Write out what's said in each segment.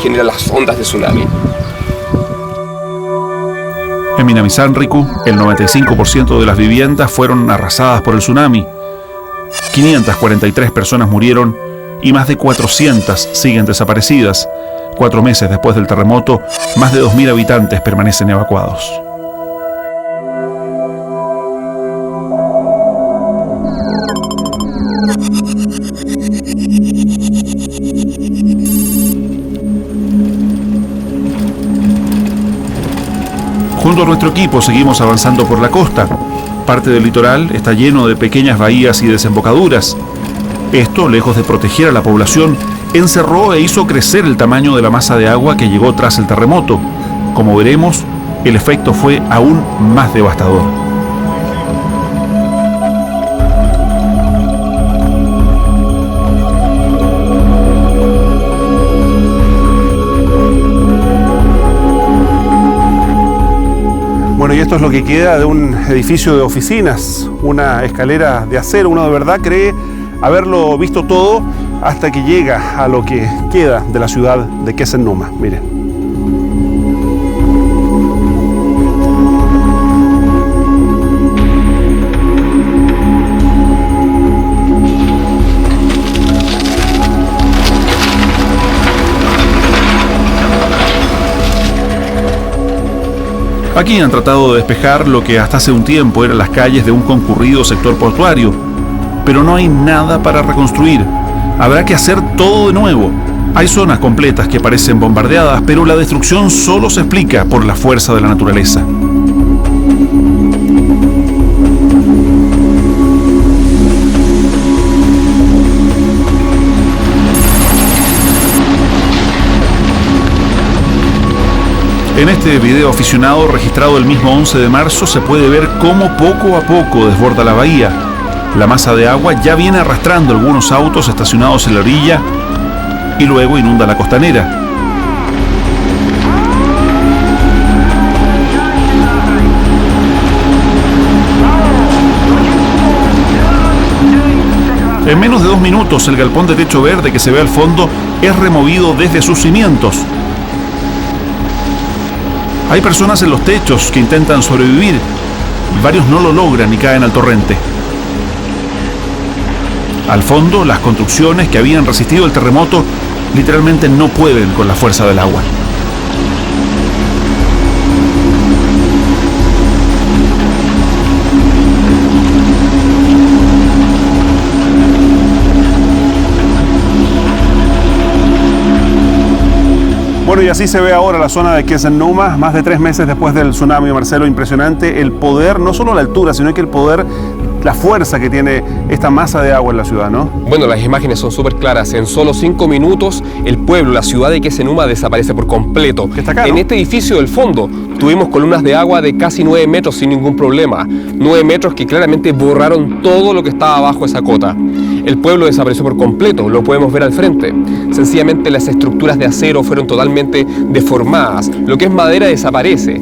generan las ondas de tsunami. En Minamisanriku, el 95% de las viviendas fueron arrasadas por el tsunami. 543 personas murieron y más de 400 siguen desaparecidas. 4 meses después del terremoto, más de 2.000 habitantes permanecen evacuados. Junto a nuestro equipo seguimos avanzando por la costa. Parte del litoral está lleno de pequeñas bahías y desembocaduras. Esto, lejos de proteger a la población, encerró e hizo crecer el tamaño de la masa de agua que llegó tras el terremoto. Como veremos, el efecto fue aún más devastador. Bueno, y esto es lo que queda de un edificio de oficinas, una escalera de acero. Uno de verdad cree haberlo visto todo hasta que llega a lo que queda de la ciudad de Quezennuma. Miren. Aquí han tratado de despejar lo que hasta hace un tiempo eran las calles de un concurrido sector portuario, pero no hay nada para reconstruir. Habrá que hacer todo de nuevo. Hay zonas completas que parecen bombardeadas, pero la destrucción solo se explica por la fuerza de la naturaleza. En este video aficionado registrado el mismo 11 de marzo se puede ver cómo poco a poco desborda la bahía. La masa de agua ya viene arrastrando algunos autos estacionados en la orilla y luego inunda la costanera. En menos de 2 minutos el galpón de techo verde que se ve al fondo es removido desde sus cimientos. Hay personas en los techos que intentan sobrevivir. Varios no lo logran y caen al torrente. Al fondo, las construcciones que habían resistido el terremoto literalmente no pueden con la fuerza del agua. Bueno, y así se ve ahora la zona de Quezennuma, más de 3 meses después del tsunami, Marcelo. Impresionante el poder, no solo la altura, sino que el poder, la fuerza que tiene esta masa de agua en la ciudad, ¿no? Bueno, las imágenes son súper claras. En solo 5 minutos, el pueblo, la ciudad de Quezennuma desaparece por completo. Que está acá, ¿no? En este edificio del fondo, tuvimos columnas de agua de casi 9 metros sin ningún problema. 9 metros que claramente borraron todo lo que estaba bajo esa cota. El pueblo desapareció por completo, lo podemos ver al frente. Sencillamente las estructuras de acero fueron totalmente deformadas. Lo que es madera desaparece.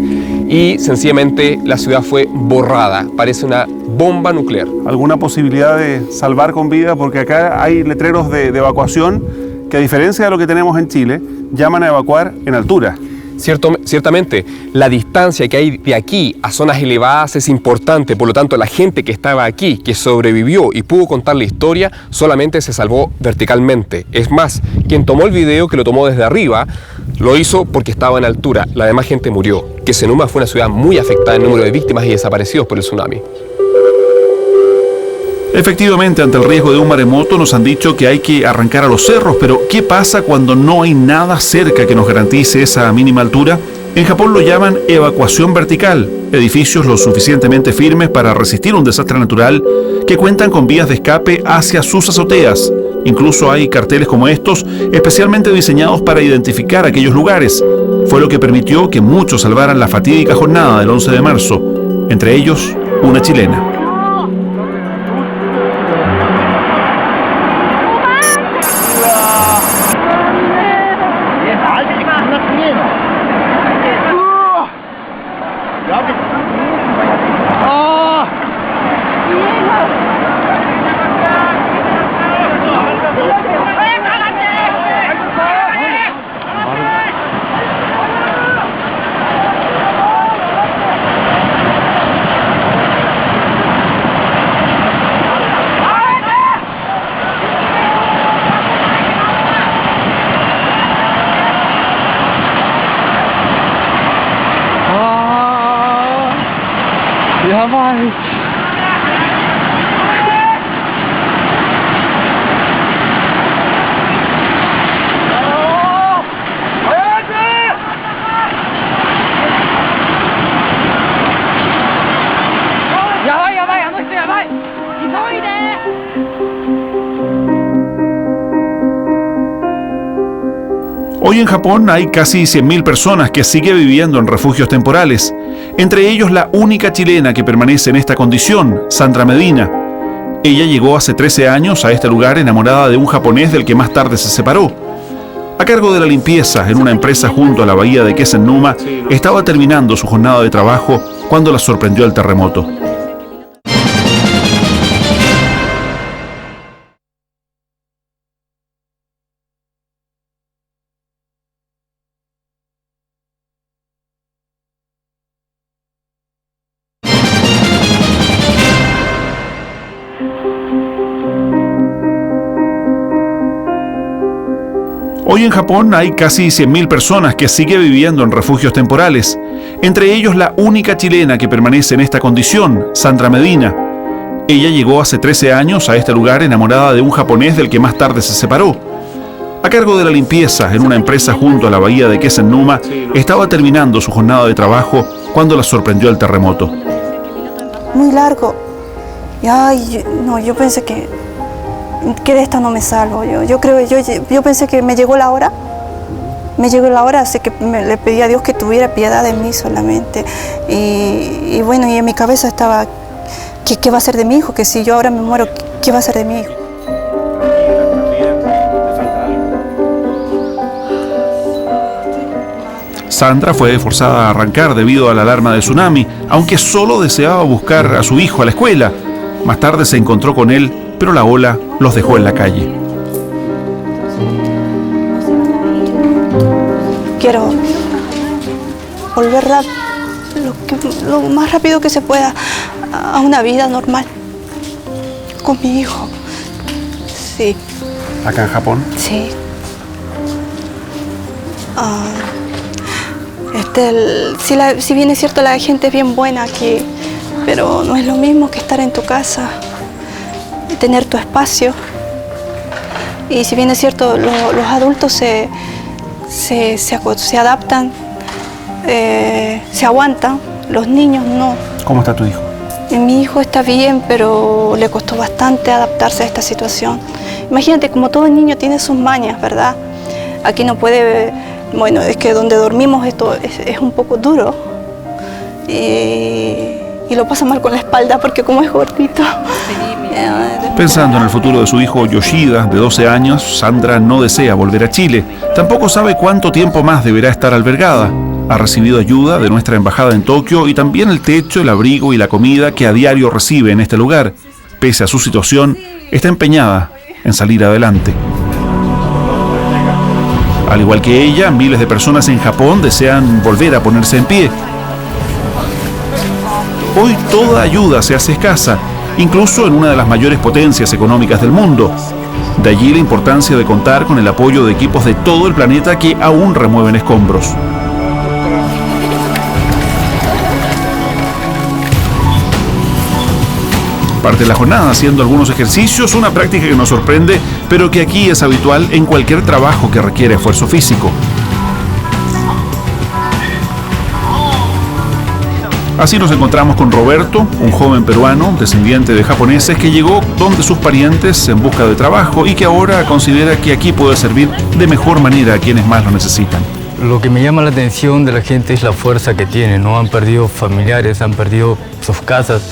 Y sencillamente la ciudad fue borrada. Parece una bomba nuclear. ¿Alguna posibilidad de salvar con vida? Porque acá hay letreros de evacuación que, a diferencia de lo que tenemos en Chile, llaman a evacuar en altura. Ciertamente, la distancia que hay de aquí a zonas elevadas es importante, por lo tanto la gente que estaba aquí, que sobrevivió y pudo contar la historia, solamente se salvó verticalmente. Es más, quien tomó el video, que lo tomó desde arriba, lo hizo porque estaba en altura, la demás gente murió. Quezennuma fue una ciudad muy afectada en número de víctimas y desaparecidos por el tsunami. Efectivamente, ante el riesgo de un maremoto nos han dicho que hay que arrancar a los cerros, pero ¿qué pasa cuando no hay nada cerca que nos garantice esa mínima altura? En Japón lo llaman evacuación vertical, edificios lo suficientemente firmes para resistir un desastre natural que cuentan con vías de escape hacia sus azoteas. Incluso hay carteles como estos, especialmente diseñados para identificar aquellos lugares. Fue lo que permitió que muchos salvaran la fatídica jornada del 11 de marzo, entre ellos una chilena. Hoy en Japón hay casi 100.000 personas que siguen viviendo en refugios temporales, entre ellos la única chilena que permanece en esta condición, Sandra Medina. Ella llegó hace 13 años a este lugar enamorada de un japonés del que más tarde se separó. A cargo de la limpieza en una empresa junto a la bahía de Kesennuma, estaba terminando su jornada de trabajo cuando la sorprendió el terremoto. Hoy en Japón hay casi 100.000 personas que siguen viviendo en refugios temporales, entre ellos la única chilena que permanece en esta condición, Sandra Medina. Ella llegó hace 13 años a este lugar enamorada de un japonés del que más tarde se separó. A cargo de la limpieza en una empresa junto a la bahía de Kesennuma, estaba terminando su jornada de trabajo cuando la sorprendió el terremoto. Muy largo. Yo pensé que de esta no me salvo. Yo pensé que me llegó la hora. Así que le pedí a Dios que tuviera piedad de mí solamente. Y en mi cabeza estaba, ¿qué va a ser de mi hijo? Que si yo ahora me muero, ¿qué va a ser de mi hijo? Sandra fue forzada a arrancar debido a la alarma de tsunami, aunque solo deseaba buscar a su hijo a la escuela. Más tarde se encontró con él, pero la ola los dejó en la calle. Quiero volver lo más rápido que se pueda a una vida normal con mi hijo. Sí. ¿Acá en Japón? Sí. Si bien es cierto, la gente es bien buena aquí, pero no es lo mismo que estar en tu casa, tener tu espacio. Y si bien es cierto, los adultos se adaptan, se aguantan, los niños no. ¿Cómo está tu hijo? Mi hijo está bien, pero le costó bastante adaptarse a esta situación. Imagínate, como todo niño tiene sus mañas, ¿verdad? Aquí no puede, es que donde dormimos esto es un poco duro. Y lo pasa mal con la espalda porque como es gordito. Pensando en el futuro de su hijo Yoshida, de 12 años, Sandra no desea volver a Chile. Tampoco sabe cuánto tiempo más deberá estar albergada. Ha recibido ayuda de nuestra embajada en Tokio y también el techo, el abrigo y la comida que a diario recibe en este lugar. Pese a su situación, está empeñada en salir adelante. Al igual que ella, miles de personas en Japón desean volver a ponerse en pie. Hoy toda ayuda se hace escasa, incluso en una de las mayores potencias económicas del mundo. De allí la importancia de contar con el apoyo de equipos de todo el planeta que aún remueven escombros. Parte de la jornada haciendo algunos ejercicios, una práctica que nos sorprende, pero que aquí es habitual en cualquier trabajo que requiere esfuerzo físico. Así nos encontramos con Roberto, un joven peruano, descendiente de japoneses, que llegó donde sus parientes en busca de trabajo y que ahora considera que aquí puede servir de mejor manera a quienes más lo necesitan. Lo que me llama la atención de la gente es la fuerza que tiene, ¿no? Han perdido familiares, han perdido sus casas,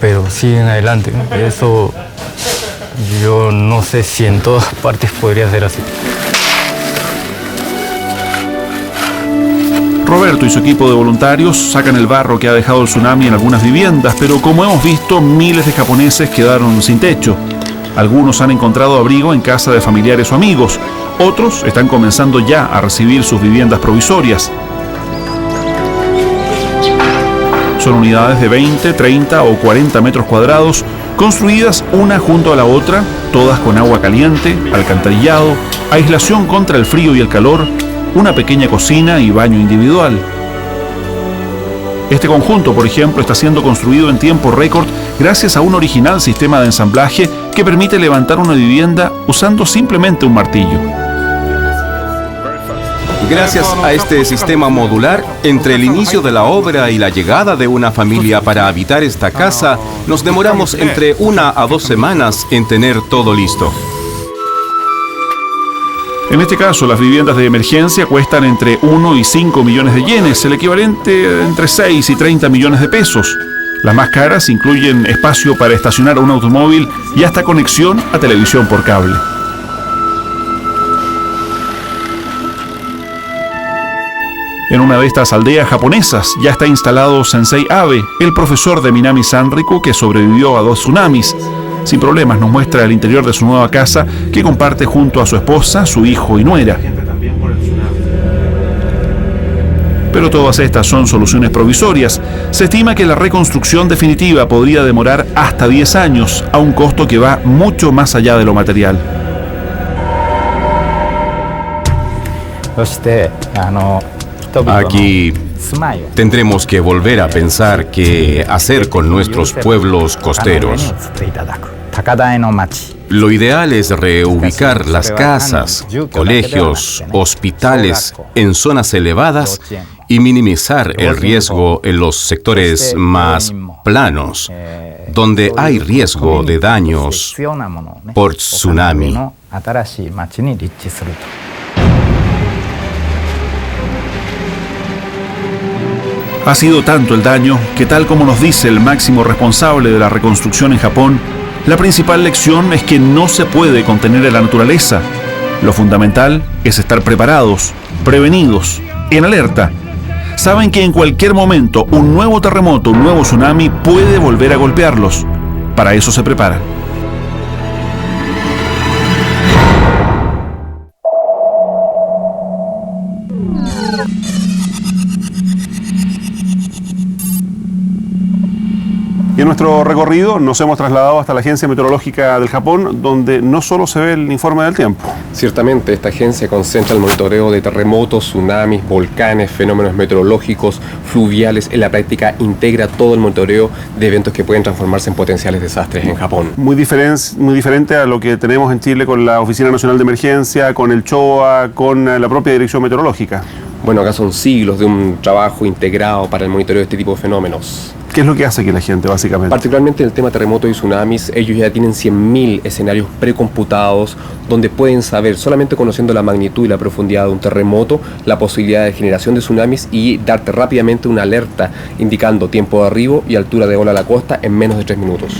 pero siguen adelante, ¿no? Eso yo no sé si en todas partes podría ser así. Roberto y su equipo de voluntarios sacan el barro que ha dejado el tsunami en algunas viviendas, pero como hemos visto, miles de japoneses quedaron sin techo. Algunos han encontrado abrigo en casa de familiares o amigos, otros están comenzando ya a recibir sus viviendas provisorias. Son unidades de 20, 30 o 40 metros cuadrados, construidas una junto a la otra, todas con agua caliente, alcantarillado, aislación contra el frío y el calor, una pequeña cocina y baño individual. Este conjunto, por ejemplo, está siendo construido en tiempo récord gracias a un original sistema de ensamblaje que permite levantar una vivienda usando simplemente un martillo. Gracias a este sistema modular, entre el inicio de la obra y la llegada de una familia para habitar esta casa, nos demoramos entre 1 a 2 semanas en tener todo listo. En este caso, las viviendas de emergencia cuestan entre 1 y 5 millones de yenes, el equivalente entre 6 y 30 millones de pesos. Las más caras incluyen espacio para estacionar un automóvil y hasta conexión a televisión por cable. En una de estas aldeas japonesas ya está instalado Sensei Abe, el profesor de Minami Sanriku que sobrevivió a 2 tsunamis. Sin problemas nos muestra el interior de su nueva casa que comparte junto a su esposa, su hijo y nuera. Pero todas estas son soluciones provisorias. Se estima que la reconstrucción definitiva podría demorar hasta 10 años, a un costo que va mucho más allá de lo material. Aquí tendremos que volver a pensar qué hacer con nuestros pueblos costeros. Lo ideal es reubicar las casas, colegios, hospitales en zonas elevadas y minimizar el riesgo en los sectores más planos, donde hay riesgo de daños por tsunami. Ha sido tanto el daño que, tal como nos dice el máximo responsable de la reconstrucción en Japón, la principal lección es que no se puede contener a la naturaleza. Lo fundamental es estar preparados, prevenidos, en alerta. Saben que en cualquier momento un nuevo terremoto, un nuevo tsunami puede volver a golpearlos. Para eso se preparan. Y en nuestro recorrido nos hemos trasladado hasta la Agencia Meteorológica del Japón, donde no solo se ve el informe del tiempo. Ciertamente, esta agencia concentra el monitoreo de terremotos, tsunamis, volcanes, fenómenos meteorológicos, fluviales. En la práctica integra todo el monitoreo de eventos que pueden transformarse en potenciales desastres en Japón. Muy diferente a lo que tenemos en Chile con la Oficina Nacional de Emergencia, con el CHOA, con la propia Dirección Meteorológica. Bueno, acá son siglos de un trabajo integrado para el monitoreo de este tipo de fenómenos. ¿Qué es lo que hace aquí la gente, básicamente? Particularmente en el tema terremotos y tsunamis, ellos ya tienen 100.000 escenarios precomputados donde pueden saber, solamente conociendo la magnitud y la profundidad de un terremoto, la posibilidad de generación de tsunamis y darte rápidamente una alerta indicando tiempo de arribo y altura de ola a la costa en menos de 3 minutos.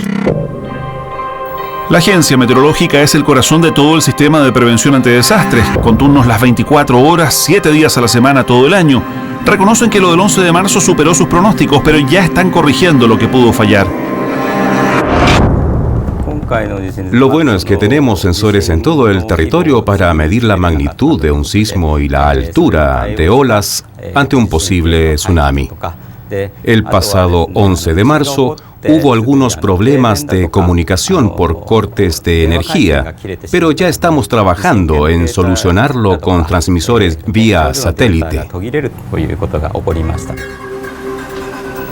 La agencia meteorológica es el corazón de todo el sistema de prevención ante desastres, con turnos las 24 horas, 7 días a la semana, todo el año. Reconocen que lo del 11 de marzo superó sus pronósticos, pero ya están corrigiendo lo que pudo fallar. Lo bueno es que tenemos sensores en todo el territorio para medir la magnitud de un sismo y la altura de olas ante un posible tsunami. El pasado 11 de marzo hubo algunos problemas de comunicación por cortes de energía, pero ya estamos trabajando en solucionarlo con transmisores vía satélite.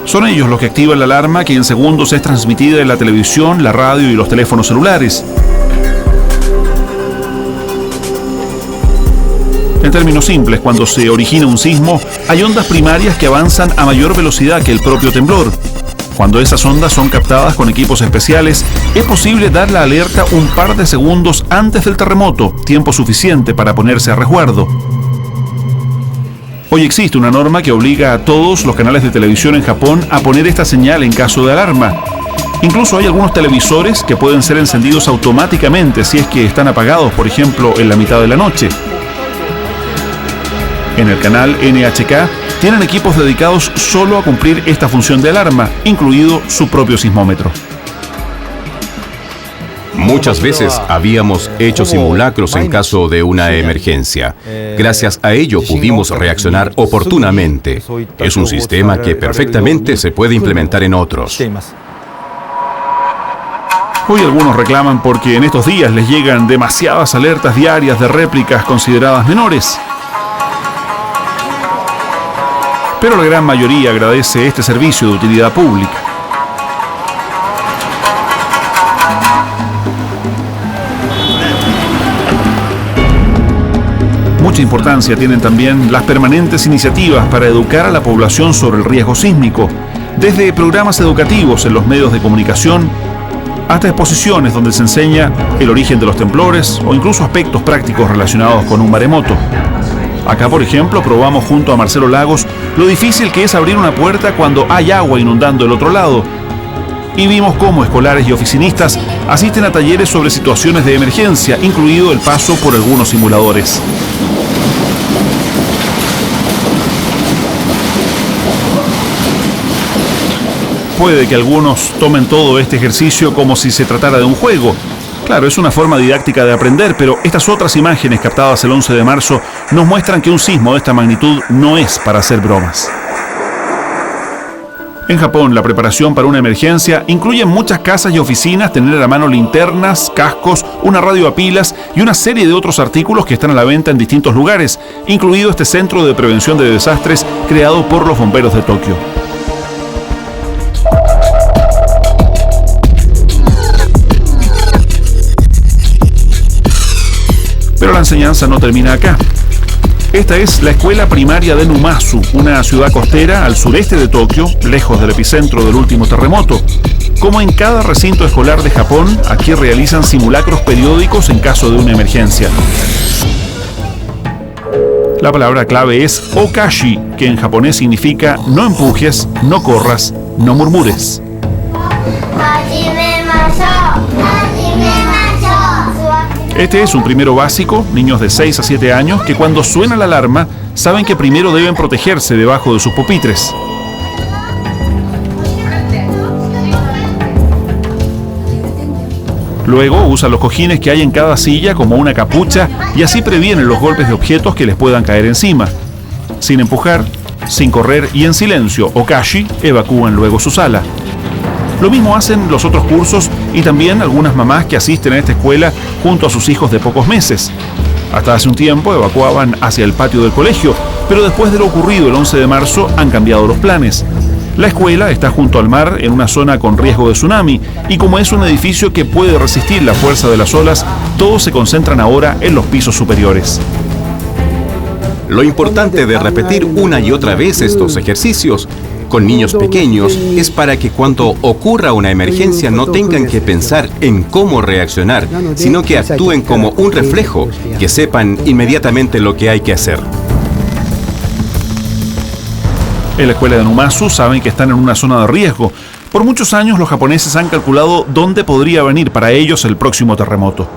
Son ellos los que activan la alarma que en segundos es transmitida en la televisión, la radio y los teléfonos celulares. En términos simples, cuando se origina un sismo, hay ondas primarias que avanzan a mayor velocidad que el propio temblor. Cuando esas ondas son captadas con equipos especiales, es posible dar la alerta un par de segundos antes del terremoto, tiempo suficiente para ponerse a resguardo. Hoy existe una norma que obliga a todos los canales de televisión en Japón a poner esta señal en caso de alarma. Incluso hay algunos televisores que pueden ser encendidos automáticamente si es que están apagados, por ejemplo, en la mitad de la noche. En el canal NHK tienen equipos dedicados solo a cumplir esta función de alarma, incluido su propio sismómetro. Muchas veces habíamos hecho simulacros en caso de una emergencia. Gracias a ello pudimos reaccionar oportunamente. Es un sistema que perfectamente se puede implementar en otros. Hoy algunos reclaman porque en estos días les llegan demasiadas alertas diarias de réplicas consideradas menores. Pero la gran mayoría agradece este servicio de utilidad pública. Mucha importancia tienen también las permanentes iniciativas para educar a la población sobre el riesgo sísmico, desde programas educativos en los medios de comunicación hasta exposiciones donde se enseña el origen de los temblores o incluso aspectos prácticos relacionados con un maremoto. Acá, por ejemplo, probamos junto a Marcelo Lagos lo difícil que es abrir una puerta cuando hay agua inundando el otro lado. Y vimos cómo escolares y oficinistas asisten a talleres sobre situaciones de emergencia, incluido el paso por algunos simuladores. Puede que algunos tomen todo este ejercicio como si se tratara de un juego. Claro, es una forma didáctica de aprender, pero estas otras imágenes captadas el 11 de marzo nos muestran que un sismo de esta magnitud no es para hacer bromas. En Japón, la preparación para una emergencia incluye en muchas casas y oficinas tener a mano linternas, cascos, una radio a pilas y una serie de otros artículos que están a la venta en distintos lugares, incluido este centro de prevención de desastres creado por los bomberos de Tokio. Pero la enseñanza no termina acá. Esta es la escuela primaria de Numazu, una ciudad costera al sureste de Tokio, lejos del epicentro del último terremoto. Como en cada recinto escolar de Japón, aquí realizan simulacros periódicos en caso de una emergencia. La palabra clave es okashi, que en japonés significa no empujes, no corras, no murmures. Este es un primero básico, niños de 6 a 7 años, que cuando suena la alarma, saben que primero deben protegerse debajo de sus pupitres. Luego usan los cojines que hay en cada silla como una capucha y así previenen los golpes de objetos que les puedan caer encima. Sin empujar, sin correr y en silencio, okashi evacúan luego su sala. Lo mismo hacen los otros cursos y también algunas mamás que asisten a esta escuela junto a sus hijos de pocos meses. Hasta hace un tiempo evacuaban hacia el patio del colegio, pero después de lo ocurrido el 11 de marzo han cambiado los planes. La escuela está junto al mar en una zona con riesgo de tsunami y como es un edificio que puede resistir la fuerza de las olas, todos se concentran ahora en los pisos superiores. Lo importante de repetir una y otra vez estos ejercicios con niños pequeños es para que cuando ocurra una emergencia no tengan que pensar en cómo reaccionar, sino que actúen como un reflejo, que sepan inmediatamente lo que hay que hacer. En la escuela de Numazu saben que están en una zona de riesgo. Por muchos años los japoneses han calculado dónde podría venir para ellos el próximo terremoto.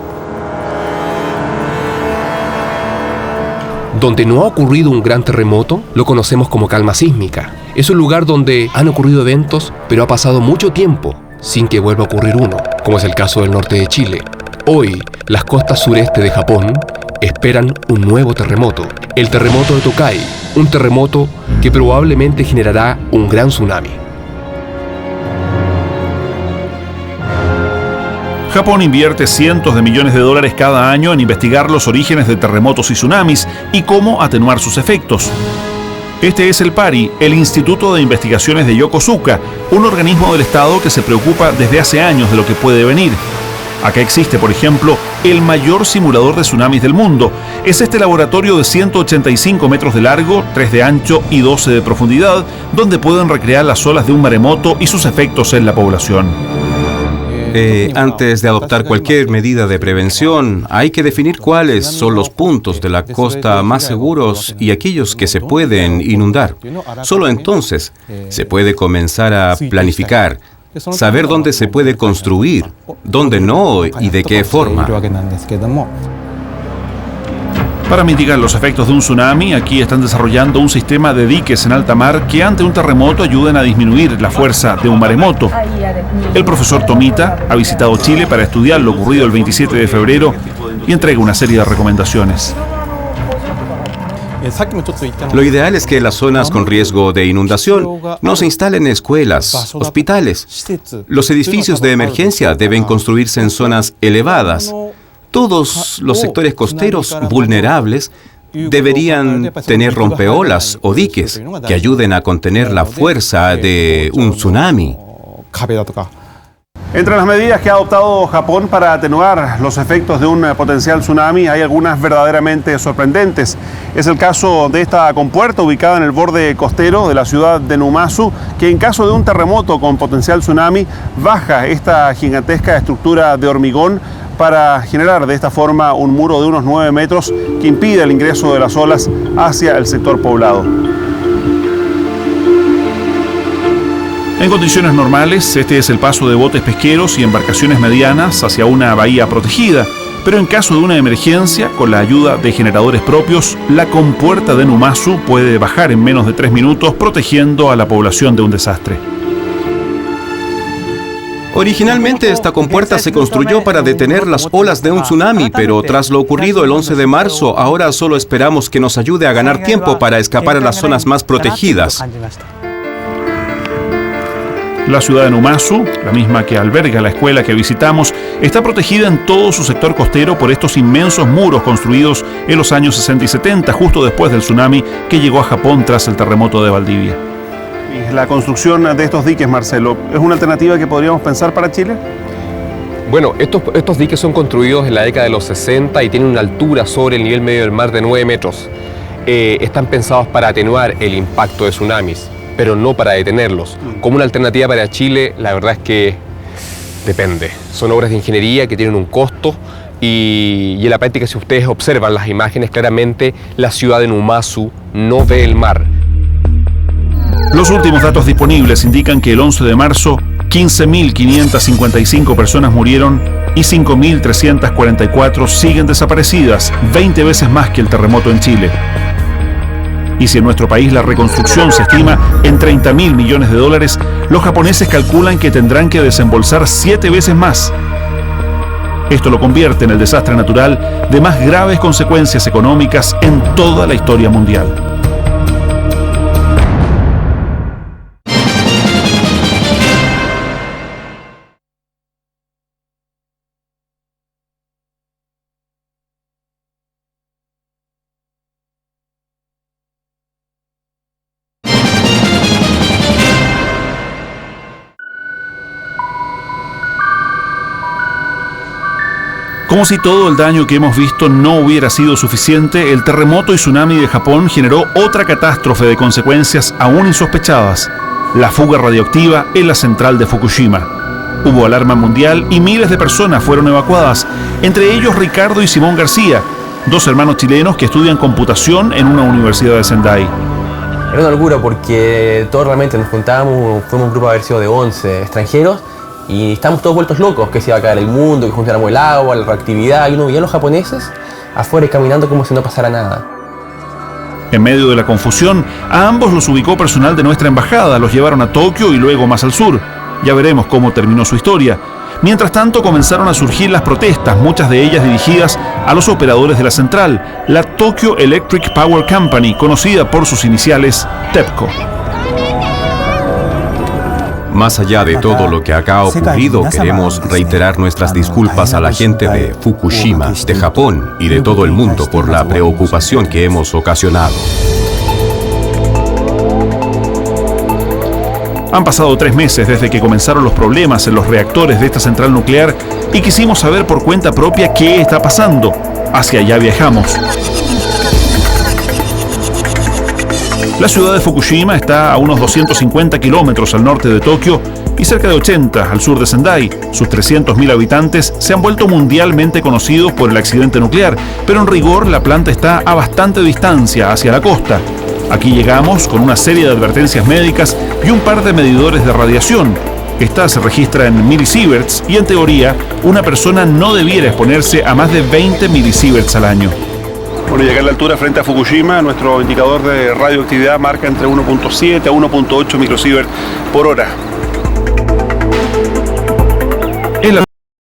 Donde no ha ocurrido un gran terremoto, lo conocemos como calma sísmica. Es un lugar donde han ocurrido eventos, pero ha pasado mucho tiempo sin que vuelva a ocurrir uno, como es el caso del norte de Chile. Hoy, las costas sureste de Japón esperan un nuevo terremoto, el terremoto de Tokai, un terremoto que probablemente generará un gran tsunami. Japón invierte cientos de millones de dólares cada año en investigar los orígenes de terremotos y tsunamis y cómo atenuar sus efectos. Este es el PARI, el Instituto de Investigaciones de Yokosuka, un organismo del Estado que se preocupa desde hace años de lo que puede venir. Acá existe, por ejemplo, el mayor simulador de tsunamis del mundo. Es este laboratorio de 185 metros de largo, 3 de ancho y 12 de profundidad, donde pueden recrear las olas de un maremoto y sus efectos en la población. Antes de adoptar cualquier medida de prevención, hay que definir cuáles son los puntos de la costa más seguros y aquellos que se pueden inundar. Solo entonces se puede comenzar a planificar, saber dónde se puede construir, dónde no y de qué forma. Para mitigar los efectos de un tsunami, aquí están desarrollando un sistema de diques en alta mar que ante un terremoto ayuden a disminuir la fuerza de un maremoto. El profesor Tomita ha visitado Chile para estudiar lo ocurrido el 27 de febrero y entrega una serie de recomendaciones. Lo ideal es que las zonas con riesgo de inundación no se instalen en escuelas, hospitales. Los edificios de emergencia deben construirse en zonas elevadas. Todos los sectores costeros vulnerables deberían tener rompeolas o diques que ayuden a contener la fuerza de un tsunami. Entre las medidas que ha adoptado Japón para atenuar los efectos de un potencial tsunami hay algunas verdaderamente sorprendentes. Es el caso de esta compuerta ubicada en el borde costero de la ciudad de Numazu, que en caso de un terremoto con potencial tsunami baja esta gigantesca estructura de hormigón para generar de esta forma un muro de unos 9 metros que impide el ingreso de las olas hacia el sector poblado. En condiciones normales, este es el paso de botes pesqueros y embarcaciones medianas hacia una bahía protegida, pero en caso de una emergencia, con la ayuda de generadores propios, la compuerta de Numazu puede bajar en menos de 3 minutos, protegiendo a la población de un desastre. Originalmente esta compuerta se construyó para detener las olas de un tsunami, pero tras lo ocurrido el 11 de marzo, ahora solo esperamos que nos ayude a ganar tiempo para escapar a las zonas más protegidas. La ciudad de Numazu, la misma que alberga la escuela que visitamos, está protegida en todo su sector costero por estos inmensos muros construidos en los años 60 y 70, justo después del tsunami que llegó a Japón tras el terremoto de Valdivia. ¿Y la construcción de estos diques, Marcelo, es una alternativa que podríamos pensar para Chile? Bueno, estos diques son construidos en la década de los 60 y tienen una altura sobre el nivel medio del mar de 9 metros. Están pensados para atenuar el impacto de tsunamis, pero no para detenerlos. Como una alternativa para Chile, la verdad es que depende. Son obras de ingeniería que tienen un costo y en la práctica, si ustedes observan las imágenes, claramente la ciudad de Numazu no ve el mar. Los últimos datos disponibles indican que el 11 de marzo, 15.555 personas murieron y 5.344 siguen desaparecidas, 20 veces más que el terremoto en Chile. Y si en nuestro país la reconstrucción se estima en 30.000 millones de dólares, los japoneses calculan que tendrán que desembolsar 7 veces más. Esto lo convierte en el desastre natural de más graves consecuencias económicas en toda la historia mundial. Como si todo el daño que hemos visto no hubiera sido suficiente, el terremoto y tsunami de Japón generó otra catástrofe de consecuencias aún insospechadas: la fuga radioactiva en la central de Fukushima. Hubo alarma mundial y miles de personas fueron evacuadas, entre ellos Ricardo y Simón García, dos hermanos chilenos que estudian computación en una universidad de Sendai. Era una locura porque todos realmente nos juntábamos, fuimos un grupo de haber sido de 11 extranjeros, y estábamos todos vueltos locos, que se iba a caer el mundo, que juntáramos el agua, la reactividad, y uno veía a los japoneses afuera caminando como si no pasara nada. En medio de la confusión, a ambos los ubicó personal de nuestra embajada, los llevaron a Tokio y luego más al sur. Ya veremos cómo terminó su historia. Mientras tanto, comenzaron a surgir las protestas, muchas de ellas dirigidas a los operadores de la central, la Tokyo Electric Power Company, conocida por sus iniciales TEPCO. Más allá de todo lo que acá ha ocurrido, queremos reiterar nuestras disculpas a la gente de Fukushima, de Japón y de todo el mundo por la preocupación que hemos ocasionado. Han pasado 3 meses desde que comenzaron los problemas en los reactores de esta central nuclear y quisimos saber por cuenta propia qué está pasando. Hacia allá viajamos. La ciudad de Fukushima está a unos 250 kilómetros al norte de Tokio y cerca de 80 al sur de Sendai. Sus 300.000 habitantes se han vuelto mundialmente conocidos por el accidente nuclear, pero en rigor la planta está a bastante distancia hacia la costa. Aquí llegamos con una serie de advertencias médicas y un par de medidores de radiación. Esta se registra en milisieverts y en teoría una persona no debiera exponerse a más de 20 milisieverts al año. Bueno, y acá en la altura frente a Fukushima, nuestro indicador de radioactividad marca entre 1.7 a 1.8 microsievert por hora.